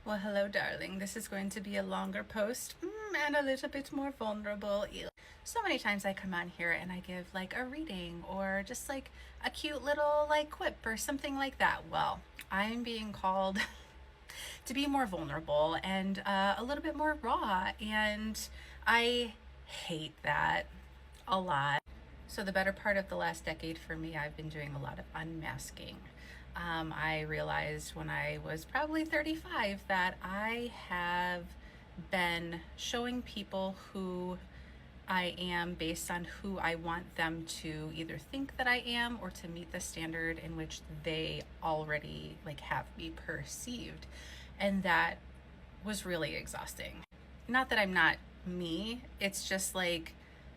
Well, hello, darling. This is going to be a longer post and a little bit more vulnerable. Ew. So many times I come on here and I give like a reading or just like a cute little like quip or something like that. Well, I'm being called to be more vulnerable and a little bit more raw, and I hate that a lot. So, the better part of the last decade for me, I've been doing a lot of unmasking. I realized when I was probably 35 that I have been showing people who I am based on who I want them to either think that I am or to meet the standard in which they already like have me perceived. And that was really exhausting. Not that I'm not me, it's just like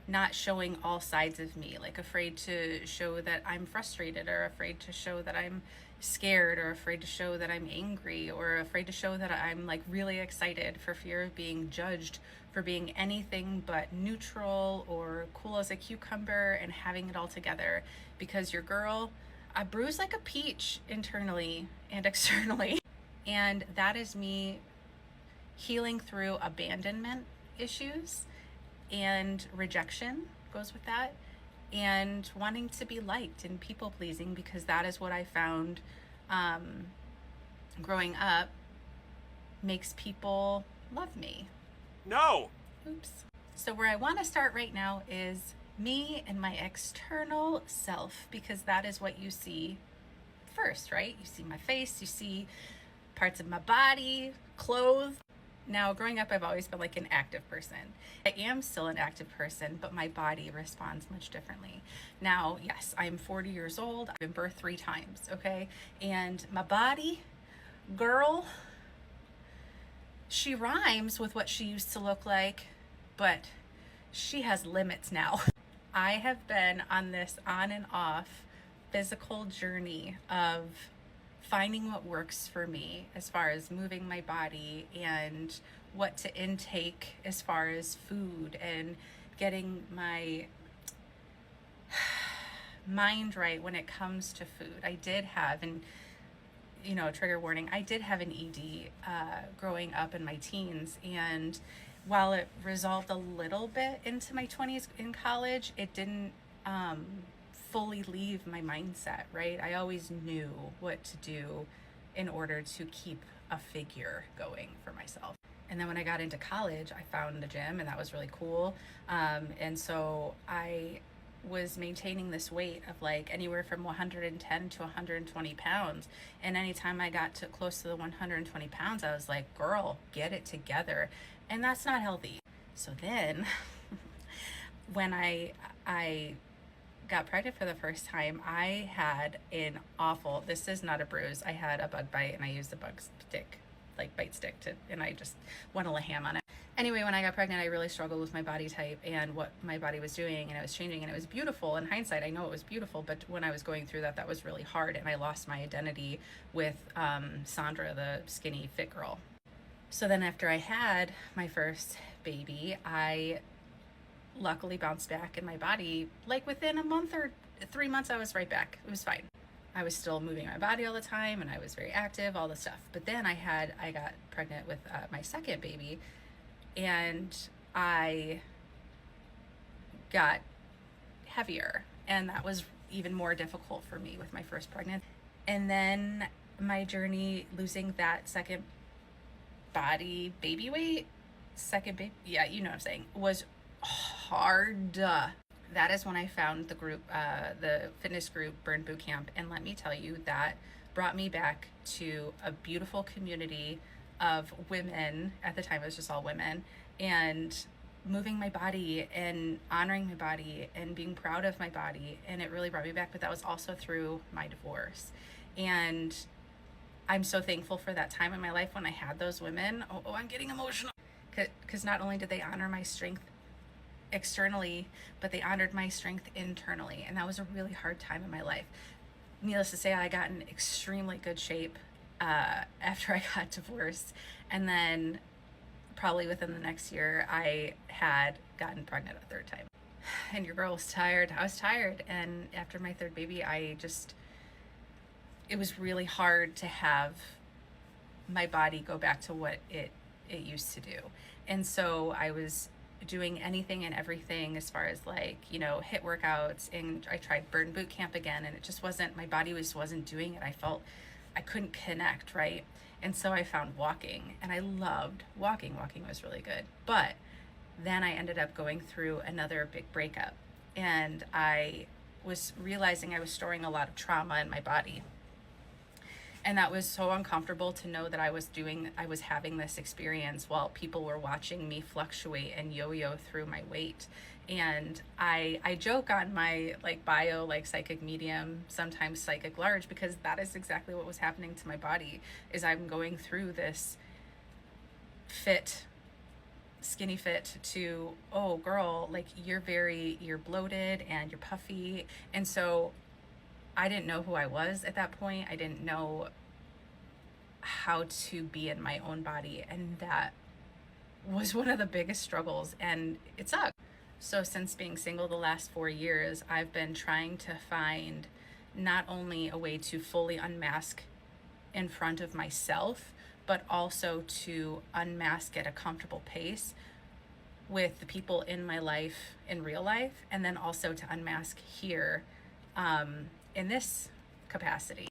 not showing all sides of me, like afraid to show that I'm frustrated, or afraid to show that I'm scared, or afraid to show that I'm angry, or afraid to show that I'm like really excited for fear of being judged for being anything but neutral or cool as a cucumber and having it all together, because your girl, I bruise like a peach internally and externally. And that is me healing through abandonment issues, and rejection goes with that, and wanting to be liked and people pleasing, because that is what I found growing up makes people love me. No! Oops. So, where I want to start right now is me and my external self, because that is what you see first, right? You see my face, you see parts of my body, clothes. Now, growing up, I've always been like an active person. I am still an active person, but my body responds much differently. Now, yes, I'm 40 years old. I've been birthed 3 times, okay? And my body, girl, she rhymes with what she used to look like, but she has limits now. I have been on this on and off physical journey of finding what works for me as far as moving my body and what to intake as far as food, and getting my mind right when it comes to food. I did have, and trigger warning, I did have an ED growing up in my teens, and while it resolved a little bit into my 20s in college, it didn't fully leave my mindset, right? I always knew what to do in order to keep a figure going for myself. And then when I got into college, I found the gym, and that was really cool. And so I was maintaining this weight of like anywhere from 110 to 120 pounds. And anytime I got to close to the 120 pounds, I was like, girl, get it together. And that's not healthy. So then when I got pregnant for the first time, I had an awful, this is not a bruise, I had a bug bite, and I used a bug stick, like bite stick, and I just went a ham on it. Anyway, when I got pregnant, I really struggled with my body type and what my body was doing, and it was changing, and it was beautiful. In hindsight, I know it was beautiful, but when I was going through that, that was really hard, and I lost my identity with Sandra, the skinny fit girl. So then after I had my first baby, I luckily bounced back in my body. Like within a month or 3 months, I was right back. It was fine. I was still moving my body all the time, and I was very active, all the stuff. But then I got pregnant with my second baby, and I got heavier, and that was even more difficult for me with my first pregnancy. And then my journey losing that second body baby weight, second baby, yeah, you know what I'm saying, was hard. That is when I found the group, the fitness group Burn Boot Camp, and let me tell you, that brought me back to a beautiful community of women. At the time, it was just all women, and moving my body and honoring my body and being proud of my body, and it really brought me back. But that was also through my divorce, and I'm so thankful for that time in my life when I had those women. Oh, I'm getting emotional, because not only did they honor my strength externally, but they honored my strength internally, and that was a really hard time in my life. Needless to say, I got in extremely good shape after I got divorced, and then probably within the next year, I had gotten pregnant a third time. And your girl was tired. I was tired, and after my third baby, it was really hard to have my body go back to what it used to do. And so I was doing anything and everything as far as like, you know, HIIT workouts, and I tried Burn Boot Camp again, and it just wasn't, my body wasn't doing it. I felt I couldn't connect, right? And so I found walking, and I loved walking. Walking was really good. But then I ended up going through another big breakup, and I was realizing I was storing a lot of trauma in my body. And that was so uncomfortable to know that I was having this experience while people were watching me fluctuate and yo-yo through my weight. And I joke on my like bio, like psychic medium, sometimes psychic large, because that is exactly what was happening to my body. Is I'm going through this fit, skinny fit, to, oh girl, like you're bloated and you're puffy. And so I didn't know who I was at that point. I didn't know how to be in my own body, and that was one of the biggest struggles, and it sucked. So since being single the last 4 years, I've been trying to find not only a way to fully unmask in front of myself, but also to unmask at a comfortable pace with the people in my life in real life, and then also to unmask here in this capacity.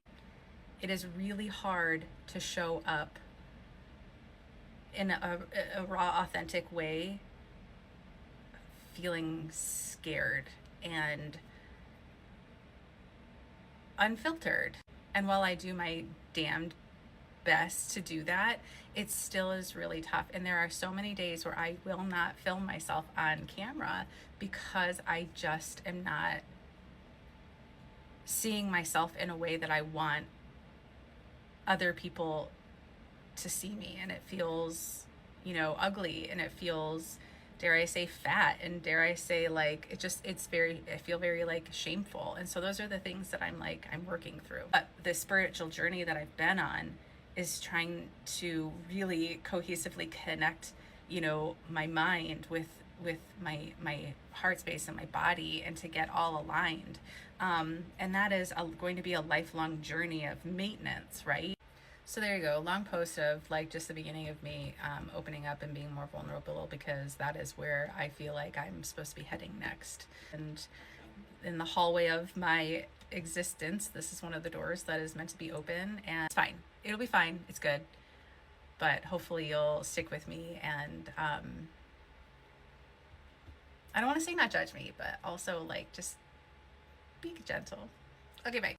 It is really hard to show up in a raw, authentic way, feeling scared and unfiltered. And while I do my damned best to do that, it still is really tough. And there are so many days where I will not film myself on camera because I just am not seeing myself in a way that I want other people to see me. And it feels, you know, ugly, and it feels, dare I say, fat, and dare I say, like, I feel very like shameful. And so those are the things that I'm working through. But the spiritual journey that I've been on is trying to really cohesively connect, you know, my mind with my heart space and my body, and to get all aligned. And that is going to be a lifelong journey of maintenance, right? So there you go, long post of like just the beginning of me opening up and being more vulnerable, because that is where I feel like I'm supposed to be heading next. And in the hallway of my existence, this is one of the doors that is meant to be open, and it's fine. It'll be fine. It's good. But hopefully you'll stick with me, and I don't want to say not judge me, but also like just be gentle. Okay, bye.